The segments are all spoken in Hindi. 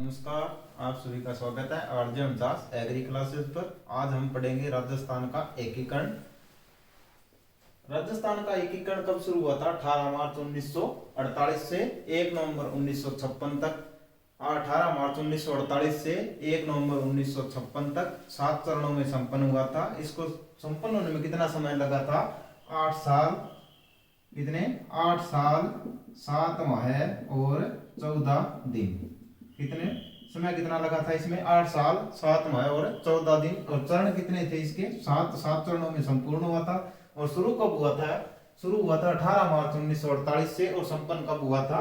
नमस्कार, आप सभी का स्वागत है आरजे दास एग्री क्लासेस पर। आज हम पढ़ेंगे राजस्थान का एकीकरण। राजस्थान का एकीकरण कब शुरू हुआ था? 18 मार्च 1948 से 1 नवंबर 1956 तक। 18 मार्च 1948 से 1 नवंबर 1956 तक 7 चरणों में संपन्न हुआ था। इसको संपन्न होने में कितना समय लगा था? 8 साल। कितने? 8 साल 7 माह और 14 दिन। कितने समय कितना लगा था इसमें? 8 साल 7 माह और 14 दिन। और चरण कितने थे इसके? 7 चरणों में संपूर्ण हुआ था। और शुरू कब हुआ था? शुरू हुआ था 18 मार्च 1948 से और संपन्न कब हुआ था?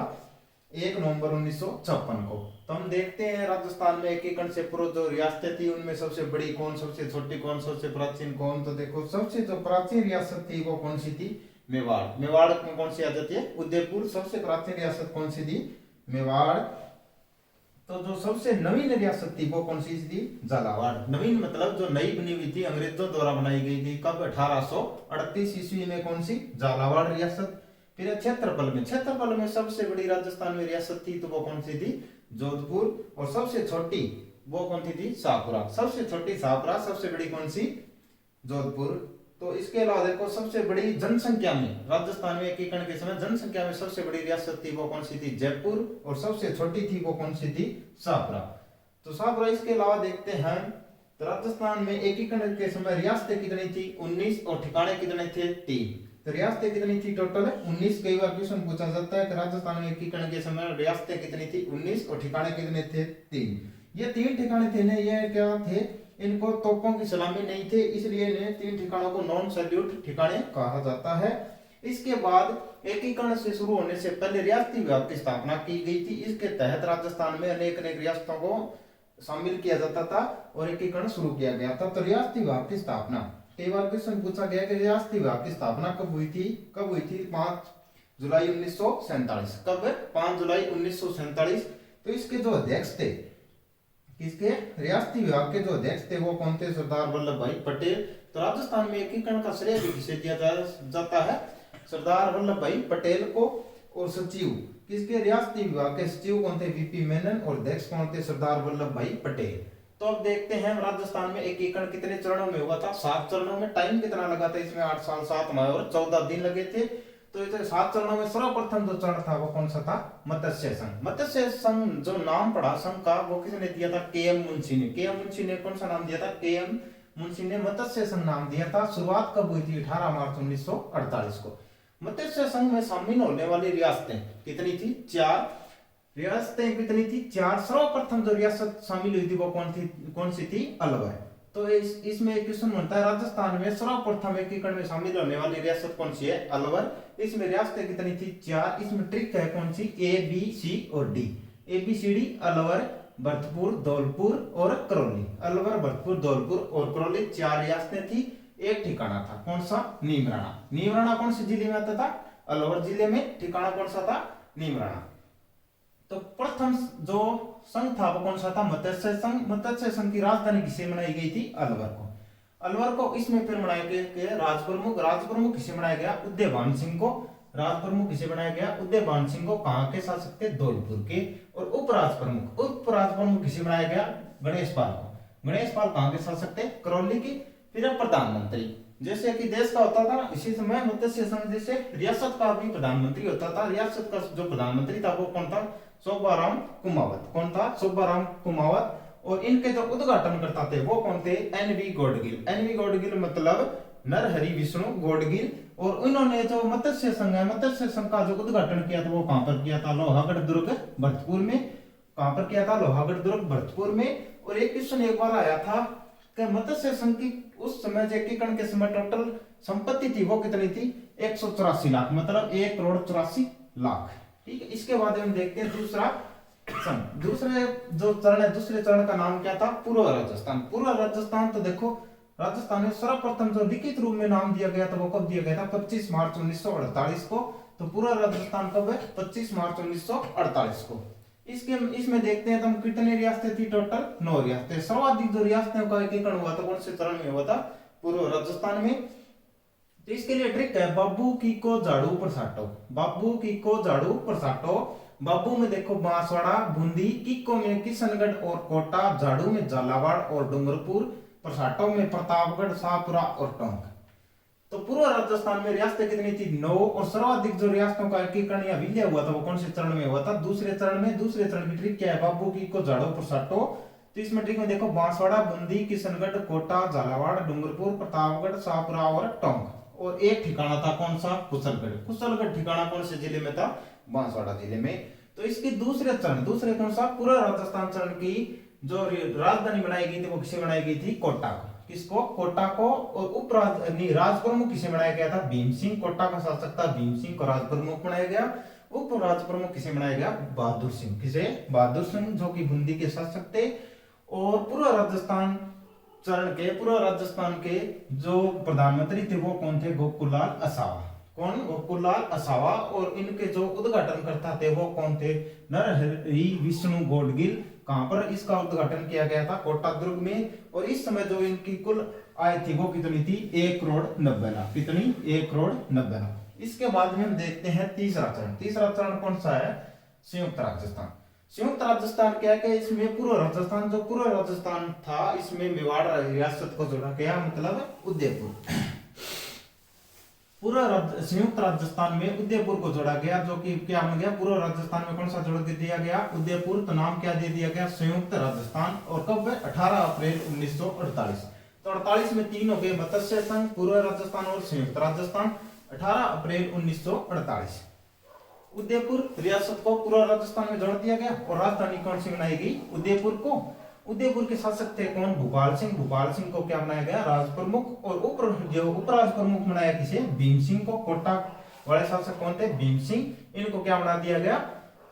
1 नवंबर 1956 को। तो हम देखते हैं राजस्थान में एकीकरण से पूर्व जो रियासतें थी उनमें सबसे बड़ी कौन, सबसे छोटी कौन, सबसे प्राचीन कौन? तो देखो, सबसे जो प्राचीन रियासत थी वो कौन सी थी? मेवाड़। मेवाड़ में कौन सी आ जाती है? उदयपुर। सबसे प्राचीन रियासत कौन सी थी? मेवाड़। तो जो सबसे नवीन रियासत थी वो कौन सी थी? झालावाड़। नवीन मतलब जो नई बनी हुई थी, अंग्रेजों द्वारा बनाई गई थी। कब? 1838 ईस्वी में। कौन सी? झालावाड़ रियासत। फिर क्षेत्रफल में सबसे बड़ी राजस्थान में रियासत थी तो वो कौन सी थी? जोधपुर। और सबसे छोटी वो कौन सी थी? शाहपुरा। सबसे छोटी शाहपुरा, सबसे बड़ी कौन सी? जोधपुर। तो इसके अलावा देखो, सबसे बड़ी जनसंख्या में राजस्थान में एकीकरण के समय जनसंख्या में सबसे बड़ी रियासत थी वो कौन सी थी? जयपुर। और सबसे छोटी थी वो कौन सी थी? शाहपुरा। तो शाहपुरा। इसके अलावा देखते हैं तो राजस्थान में एकीकरण के समय रियासतें कितनी थी? 19 और ठिकाने कितने थे? 3। तो रियासतें कितनी थी टोटल? 19। कई बार क्वेश्चन पूछा जाता है कि राजस्थान में एकीकरण के समय रियासतें कितनी थी? 19। और ठिकाने कितने थे? 3। ये 3 ठिकाने थे ना, ये क्या थे? इनको तोपों की सलामी नहीं थे, इसलिए इन्हें 3 ठिकानों को नॉन सैल्यूट ठिकाने कहा जाता है। इसके बाद एकीकरण से शुरू होने से पहले रियासती विभाग की स्थापना की गई थी। इसके तहत राजस्थान में अनेक अनेक रियासतों को शामिल किया जाता था और एकीकरण शुरू किया गया था। तो रियासती विभाग की स्थापना, कई बार क्वेश्चन पूछा गया कि रियासती विभाग की स्थापना कब हुई थी? कब हुई थी? 5 जुलाई 1947। कब? 5 जुलाई 1947। तो इसके जो अध्यक्ष थे, किसके? रियासती विभाग के जो अध्यक्ष थे वो कौन थे? सरदार वल्लभ भाई पटेल। तो राजस्थान में एकीकरण का श्रेय भी किसे दिया जाता है? सरदार वल्लभ भाई पटेल को। और सचिव किसके? रियासती विभाग के सचिव कौन थे? वीपी मेनन। और अध्यक्ष कौन थे? सरदार वल्लभ भाई पटेल। तो अब देखते हैं राजस्थान में एकीकरण कितने चरणों में हुआ था? 7 चरणों में। टाइम कितना लगा था इसमें? 8 साल 7 माह और 14 दिन लगे थे। तो इसे 7 चरणों में सर्वप्रथम जो चरण था वो कौन सा था? मत्स्य संघ। मत्स्य संघ जो नाम पड़ा संघ का वो किसने दिया था? के.एम. मुंशी ने। के.एम. मुंशी ने कौन सा नाम दिया था? के.एम. मुंशी ने मत्स्य संघ नाम दिया था। शुरुआत कब हुई थी? 18 मार्च 1948 को। मत्स्य संघ में शामिल होने वाली रियासतें कितनी थी? 4 रियासतें कितनी थी? 4। सर्वप्रथम जो रियासत शामिल हुई थी वो कौन थी? कौन सी थी? अलवर। तो इसमें एक क्वेश्चन बनता है, राजस्थान में सर्वप्रथम एकीकरण में शामिल होने वाली रियासत कौन सी है? अलवर। इसमें रियासतें कितनी थी? 4। इसमें ट्रिक है कौन सी? ए, बी, सी और डी। ए, बी, सी, डी। अलवर, भरतपुर, धौलपुर और करौली। अलवर, भरतपुर, धौलपुर और करौली 4 रियासतें थी। एक ठिकाना था कौन सा? नीमराणा। नीमराणा कौन से जिले में आता था? अलवर जिले में। ठिकाना कौन सा था? नीमराणा। तो प्रथम जो संघ था वो कौन सा था? मत्स्य संघ। मत्स्य संघ की राजधानी किसे बनाई गई थी? अलवर को। अलवर को। इसमें फिर बनाया गया राजप्रमुख। राजप्रमुख किसे बनाया गया? उदयभान सिंह को। राजप्रमुख किसे बनाया गया? उदयभान सिंह को। कहां के शासक थे? धौलपुर के। और उपराजप्रमुख, उपराजप्रमुख किसे बनाया गया? गणेश पाल को। गणेश पाल कहां के शासक थे? करौली के। फिर प्रधानमंत्री, जैसे कि देश का होता था इसी समय मत्स्य संघ जैसे रियासत का भी प्रधानमंत्री होता था। रियासत का जो प्रधानमंत्री था वो कौन था? शोभाराम कुमावत। कौन था? शोभाराम कुमावत। और इनके जो उद्घाटन करता थे वो कौन थे? एन.वी. गौडगिल। एन.वी. गौडगिल मतलब नरहरि विष्णु गौडगिल। और इन्होंने जो मत्स्य संघ है, मत्स्य संघ का जो उद्घाटन किया था वो कहां पर किया था? लोहागढ़ दुर्ग, भरतपुर में। कहां पर किया था? लोहागढ़ दुर्ग, भरतपुर में। और एक क्वेश्चन एक बार आया था कि मत्स्य संघ की उस समय एकीकरण के समय टोटल संपत्ति थी वो कितनी थी? 184 लाख, मतलब 1,84,00,000। ठीक है। इसके बाद हम देखते हैं दूसरा संघ। दूसरे जो चरण है, दूसरे चरण का नाम क्या था? पूर्व राजस्थान। पूर्व राजस्थान। तो देखो, राजस्थान में सर्वप्रथम जो लिखित रूप में नाम दिया गया था वो कब दिया गया था? 25 मार्च 1948 को। तो पूर्व राजस्थान कब है? 25 मार्च 1948 को। इसमें देखते हैं तो हम कितने रियासतें थी टोटल? 9 रियासतें। सर्वाधिक जो रियासतों का एकीकरण हुआ था कौन से चरण में हुआ था? पूर्व राजस्थान में। तो इसके लिए ट्रिक है, बाबू की को झाड़ू पर साटो। बाबू की को झाड़ू पर साटो। बाबू में देखो बांसवाड़ा, बूंदी, किक्को में किशनगढ़ और कोटा, झाड़ू में झालावाड़ और डूंगरपुर, प्रसाटो में प्रतापगढ़, शाहपुरा और टोंक। तो पूर्व राजस्थान में रियासतें कितनी थी? 9। और सर्वाधिक जो रियासतों का एकीकरण या विलय हुआ था वो कौन से चरण में हुआ था? दूसरे चरण में। दूसरे चरण की ट्रिक क्या है बाबू की? को झाड़ो प्रसाटो। तो इसमें ट्रिक में देखो बांसवाड़ा, बूंदी, किशनगढ़, कोटा, झालावाड़, डूंगरपुर, प्रतापगढ़, शाहपुरा और टोंक। और एक ठिकाना था कौन सा? कुशलगढ़। कुशलगढ़ ठिकाना कौन से जिले में था? बांसवाड़ा जिले में। तो इसके दूसरे चरण, दूसरे कौन सा? पूर्व राजस्थान चरण की जो राजधानी बनाई गई थी वो किसे बनाई गई थी? कोटा को। किसको? कोटा को। और राज प्रमुख किसे बनाया गया था? भीम सिंह। कोटा का शासक था भीम सिंह को राज प्रमुख बनाया गया। उप राज प्रमुख किसे बनाया गया? बहादुर सिंह। किसे? बहादुर सिंह, जो कि बूंदी के शासक थे। और पूर्व राजस्थान चरण के, पूर्व राजस्थान के जो प्रधानमंत्री थे वो कौन थे? गोकुललाल असावा। कौन? गोकुललाल असावा। और इनके जो उद्घाटन करता थे वो कौन थे? नरहरि विष्णु गौडगिल। कहां पर इसका उद्घाटन किया गया था? कोटा दुर्ग में। और इस समय जो इनकी कुल आय थी वो कितनी थी? 1 करोड़ 90 लाख। कितनी? 1 करोड़ 90 लाख। इसके बाद में हम देखते हैं तीसरा चरण। तीसरा चरण कौन सा है? संयुक्त राजस्थान। संयुक्त राजस्थान क्या है कि इसमें पूर्व राजस्थान, जो पूर्व राजस्थान था इसमें मेवाड़ रियासत को जोड़ा गया, मतलब उदयपुर। संयुक्त राजस्थान में उदयपुर को जोड़ा गया, जो कि क्या बन गया? पूर्व राजस्थान में कौन सा जोड़ दिया गया? उदयपुर। तो नाम क्या दे दिया गया? संयुक्त राजस्थान। और कब? 18 अप्रैल 1948। तो 48 में तीन हो गए, मत्स्य संघ, पूर्व राजस्थान और संयुक्त राजस्थान। 18 अप्रैल 1948 उदयपुर रियासत को पूर्व राजस्थान में जोड़ दिया गया। और राजधानी कौन सी बनाई गई? उदयपुर को। उदयपुर के शासक थे कौन? भूपाल सिंह। भूपाल सिंह को क्या बनाया गया? राज प्रमुख। और उपराज प्रमुख बनाया किसे? भीम सिंह को। कोटा वाले शासक कौन थे? भीम सिंह। इनको क्या बना दिया गया?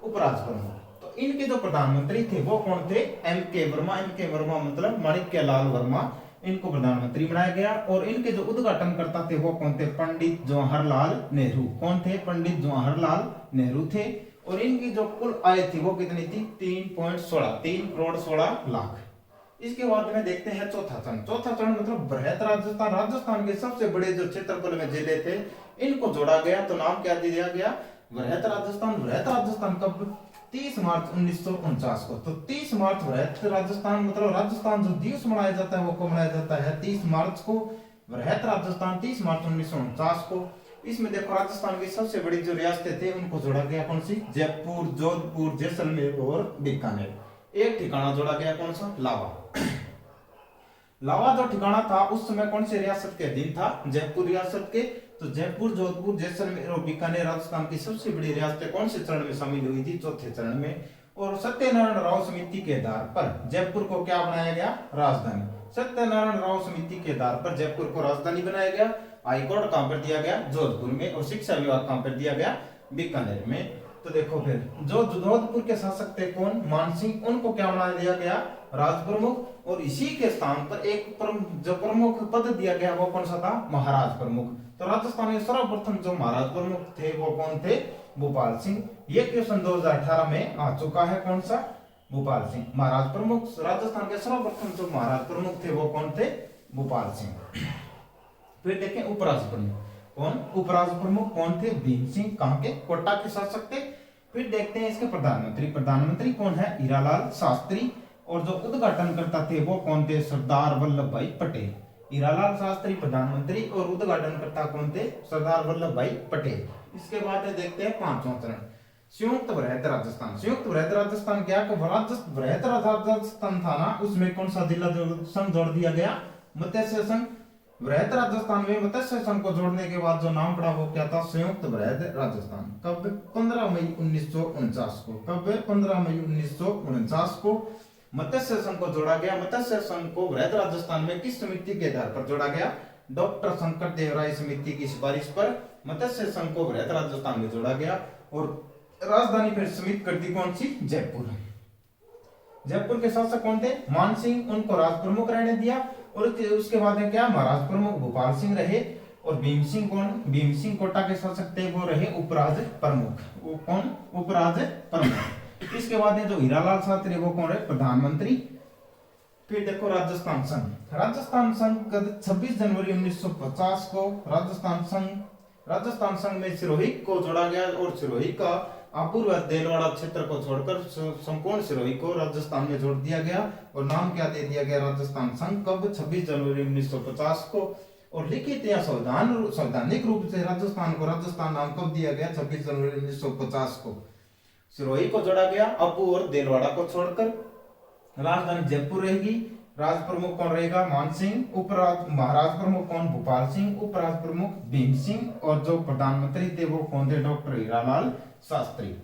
उपराज प्रमुख। तो इनके जो प्रधानमंत्री थे वो कौन थे? M.K. वर्मा। M.K. वर्मा मतलब माणिक्यलाल वर्मा। इनको प्रधानमंत्री बनाया गया। और इनके जो उद्घाटन करता थे वो कौन थे? पंडित जवाहरलाल नेहरू। कौन थे? पंडित जवाहरलाल नेहरू थे। और इनकी जो कुल आय थी वो कितनी थी? 3 करोड़ 16 लाख। इसके बाद में देखते हैं चौथा चरण। चौथा चरण मतलब बृहत राजस्थान। राजस्थान के सबसे बड़े जो क्षेत्रफल में जिले थे इनको जोड़ा गया। तो नाम क्या दिया गया? बृहत राजस्थान। बृहत राजस्थान कब? 30 मार्च 1949 को। तो 30 मार्च बृहत राजस्थान, मतलब राजस्थान जो दिवस मनाया जाता है वो कब मनाया जाता है? 30 मार्च को। बृहत राजस्थान 30 मार्च 1949 को। इसमें देखो राजस्थान की सबसे बड़ी जो रियासतें थे उनको जोड़ा गया। कौन सी? जयपुर, जोधपुर, जैसलमेर और बीकानेर। एक ठिकाना जोड़ा गया, कौन सा? लावा। लावा जो ठिकाना था उस समय कौन सी रियासत के अधीन था? जयपुर रियासत के। तो जयपुर, जोधपुर, जैसलमेर और बीकानेर राजस्थान की सबसे बड़ी रियासतें कौन से चरण में शामिल हुई थी? चौथे चरण में। और सत्यनारायण राव समिति के आधार पर जयपुर को क्या बनाया गया? राजधानी। सत्यनारायण राव समिति के आधार पर जयपुर को राजधानी बनाया गया। हाईकोर्ट कहां पर दिया गया? जोधपुर में। और शिक्षा विभाग कहां पर दिया गया? बीकानेर में। तो देखो फिर जो जोधपुर के शासक थे कौन? मानसिंह। उनको क्या बना दिया गया? राज प्रमुख। और इसी के स्थान पर एक जो प्रमुख पद दिया गया वो कौन सा था? महाराज प्रमुख। तो राजस्थान में सर्वप्रथम जो महाराज प्रमुख थे वो कौन थे? भूपाल सिंह। ये क्वेश्चन 2018 में आ चुका है। कौन सा? भूपाल सिंह। महाराज प्रमुख। राजस्थान के सर्वप्रथम जो महाराज प्रमुख थे वो कौन थे? भूपाल सिंह। फिर देखें उपराज प्रमुख। कौन? उपराज प्रमुख कौन थे? भीम सिंह। कहां के? कोटा के शासक थे। फिर देखते हैं इसके प्रधानमंत्री। प्रधानमंत्री कौन है? हीरालाल शास्त्री। और जो उद्घाटन करता थे वो कौन थे? सरदार वल्लभ भाई पटेल। हीरालाल शास्त्री प्रधानमंत्री और उद्घाटन करता कौन थे? सरदार वल्लभ भाई पटेल। इसके बाद देखते हैं पांचवा चरण, संयुक्त बृहत राजस्थान। संयुक्त बृहत राजस्थान क्या? बृहत राजस्थान था ना, उसमें कौन सा जिला संघ जोड़ दिया गया? मत्स्य संघ। बृहत राजस्थान में मत्स्य संघ को जोड़ने के बाद जो नाम पड़ा वो क्या था? संयुक्त बृहत राजस्थान। कब? 15 मई 1949 को। कब? 15 मई 1949 को मत्स्य संघ को जोड़ा गया। मत्स्य संघ को बृहत राजस्थान में किस समिति के आधार पर जोड़ा गया? डॉक्टर शंकर देवराय समिति की सिफारिश पर मत्स्य संघ को बृहत राजस्थान में जोड़ा गया। और राजधानी फिर समिति कर दी कौन सी? जयपुर। जयपुर के शासक कौन थे? मान सिंह। उनको राज प्रमुख रहने दिया। और उसके बाद में क्या? महाराज प्रमुख भोपाल सिंह रहे। और भीम सिंह कौन? भीम सिंह कोटा के शासक थे, वो रहे उपराज प्रमुख। वो कौन? उपराज प्रमुख। इसके बाद में जो हीरालाल शास्त्री वो कौन है? प्रधानमंत्री। फिर देखो राजस्थान संघ। राजस्थान संघ 26 जनवरी 1950 को राजस्थान संघ में सिरोही को जोड़ा गया। और सिरोही का अपूर्व देलवाड़ा क्षेत्र को छोड़कर संपूर्ण सिरोही को राजस्थान में जोड़ दिया गया और नाम क्या दे दिया गया राजस्थान संघ कब 26 जनवरी 1950 को। और लिखित या संवैधानिक रूप से राजस्थान को राजस्थान नाम कब दिया गया 26 जनवरी 1950 को। सिरोही को जोड़ा गया अबू और देलवाड़ा को छोड़कर। राजधानी जयपुर रहेगी। राज प्रमुख कौन रहेगा मान सिंह। महाराज प्रमुख कौन भोपाल सिंह। उपराज प्रमुख भीम सिंह और जो प्रधानमंत्री थे वो कौन थे डॉक्टर हीरालाल शास्त्री।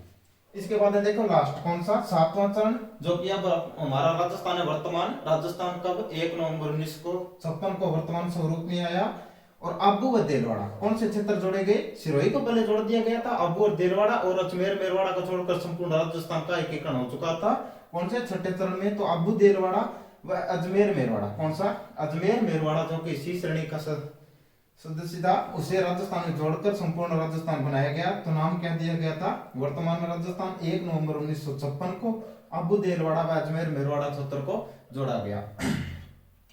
इसके बाद है देखो लास्ट कौन सा 7वां चरण जो कि अब हमारा राजस्थान है वर्तमान। राजस्थान कब 1 नवंबर 1956 को वर्तमान स्वरूप में आया। और अबू व देलवाड़ा कौन से क्षेत्र जोड़े गए। सिरोही को पहले जोड़ दिया गया था। अबू और देलवाड़ा और अजमेर मेरवाड़ा को छोड़कर संपूर्ण राजस्थान का एकीकरण हो चुका था। कौन से छठे चरण में तो अबू देलवाड़ा व अजमेर मेरवाड़ा। कौन सा अजमेर मेरवाड़ा जो कि इसी श्रेणी का सदस्य था उसे राजस्थान में जोड़कर संपूर्ण राजस्थान बनाया गया। तो नाम क्या दिया गया था वर्तमान राजस्थान 1 नवंबर 1956 को अबू देलवाड़ा व अजमेर मेरवाड़ा क्षेत्र को जोड़ा गया।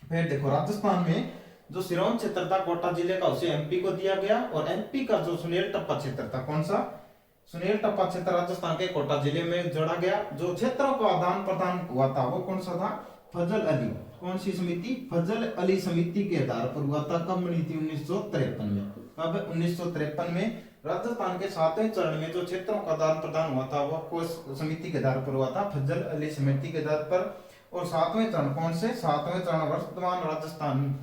फिर देखो राजस्थान में जो सिरोंज क्षेत्र था कोटा जिले का उसे एमपी को दिया गया। और एमपी का जो सुनेल टप्पा क्षेत्र था कौन सा सुनेल टप्पा क्षेत्र राजस्थान के कोटा जिले में जोड़ा गया। जो क्षेत्रों का आदान प्रदान हुआ था वो कौन सा था फजल अली। कौन सी समिति फजल अली समिति के आधार पर हुआ था। कब बनी थी 1953 में। कब 1953 में राजस्थान के 7वें चरण में जो क्षेत्रों का आदान प्रदान हुआ था वो किस समिति के आधार पर हुआ था फजल अली समिति के आधार पर। और 7वें चरण कौन से 7वें चरण वर्तमान राजस्थान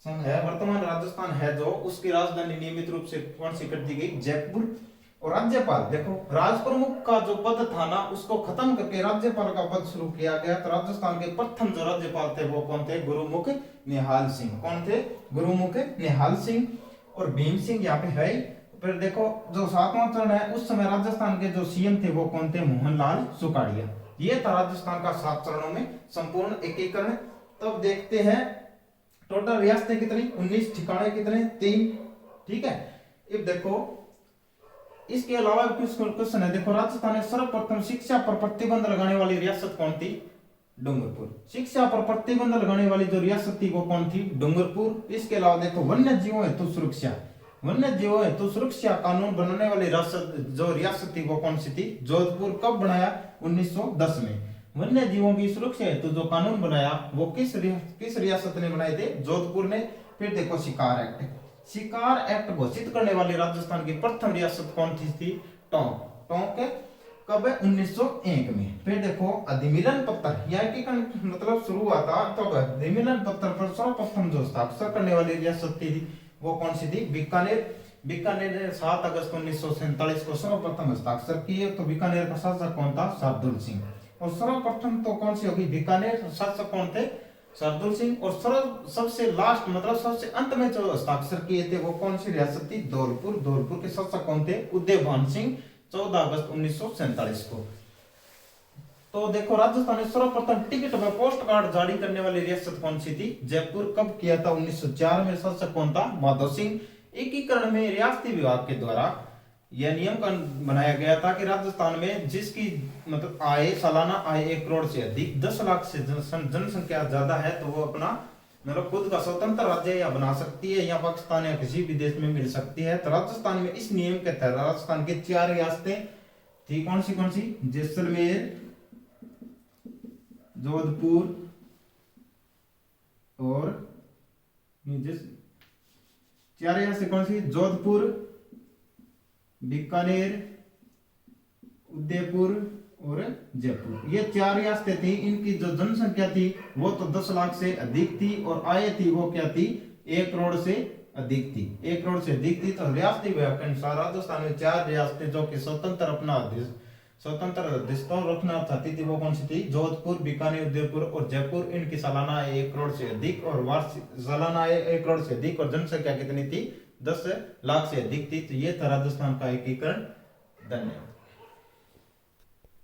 संघ है। वर्तमान राजस्थान है जो उसकी राजधानी नियमित रूप से कौन सी कर दी गई जयपुर। और राज्यपाल देखो राज प्रमुख का जो पद था ना उसको खत्म करके राज्यपाल का पद शुरू किया गया। तो राजस्थान के प्रथम जो राज्यपाल थे वो कौन थे गुरुमुख निहाल सिंह। कौन थे गुरुमुख निहाल सिंह। और भीम सिंह यहाँ पे है। फिर देखो जो 7वां चरण है उस समय राजस्थान के जो सीएम थे वो कौन थे मोहनलाल सुखाड़िया। ये था राजस्थान का 7 चरणों में संपूर्ण एकीकरण। तब देखते हैं टोटल रियासतें कितनी 19 ठिकाने कितने 3। ठीक है। अब देखो इसके अलावा क्वेश्चन है देखो राजस्थान में सर्वप्रथम शिक्षा पर प्रतिबंध लगाने वाली रियासत कौन थी डूंगरपुर। शिक्षा पर प्रतिबंध लगाने वाली जो रियासत थी वो कौन थी डूंगरपुर। इसके अलावा देखो वन्य जीवों हेतु सुरक्षा वन्य जीवों हेतु सुरक्षा कानून बनाने वाली रियासत थी वो कौन सी थी जोधपुर। कब बनाया 1910 में। वन्य जीवों की सुरक्षा हेतु जो कानून बनाया वो किस रियासत ने बनाए थे जोधपुर ने। फिर देखो शिकार एक्ट घोषित करने वाली राजस्थान की प्रथम रियासत कौन थी टोंक कब है 1901 में। फिर देखो अधिमिलन पत्र यह की मतलब शुरू हुआ था तब अधिमिलन पत्र पर सर्वप्रथम जो हस्ताक्षर करने वाली रियासत थी वो कौन सी थी बीकानेर ने 7 अगस्त 1947 को सर्वप्रथम हस्ताक्षर किए। तो बीकानेर का शासक कौन था शार्दुल सिंह। और सर्वप्रथम तो कौन सी होगी बीकानेर शासक कौन थे शार्दुल सिंह। और सबसे लास्ट मतलब सबसे अंत में जो हस्ताक्षर किए थे वो कौन सी रियासत थी धौलपुर के शासक कौन थे उदयभान सिंह 14 अगस्त 1947 को। तो देखो राजस्थान में सर्वप्रथम टिकट व पोस्ट कार्ड जारी करने वाली रियासत कौन सी थी जयपुर। कब किया था 1904 में। शासक कौन था माधव सिंह। एकीकरण में रियासती विभाग के द्वारा यह नियम बनाया गया था कि राजस्थान में जिसकी मतलब सालाना आय 1 करोड़ से अधिक 10 लाख से जनसंख्या ज्यादा है तो वो अपना मतलब खुद का स्वतंत्र राज्य या बना सकती है या पाकिस्तान या किसी भी देश में मिल सकती है। तो राजस्थान में इस नियम के तहत राजस्थान के 4 रियासतें थी कौन सी जैसलमेर जोधपुर और 4 रियासतें कौन सी जोधपुर बीकानेर उदयपुर और जयपुर। ये 4 रियासतें थी। इनकी जो जनसंख्या थी वो तो 10 लाख से अधिक थी और आय थी वो क्या थी 1 करोड़ से अधिक थी 1 करोड़ से अधिक थी। तो रियासती विभाग के अनुसार राजस्थान में 4 रियासतें जो कि स्वतंत्र रखना चाहती थी वो कौन सी थी जोधपुर बीकानेर उदयपुर और जयपुर। इनकी सालाना आय 1 करोड़ से अधिक और वार्षिक सालाना आय 1 करोड़ से अधिक और जनसंख्या कितनी थी 10 लाख से अधिक थी। तो ये था राजस्थान का एकीकरण। धन्यवाद।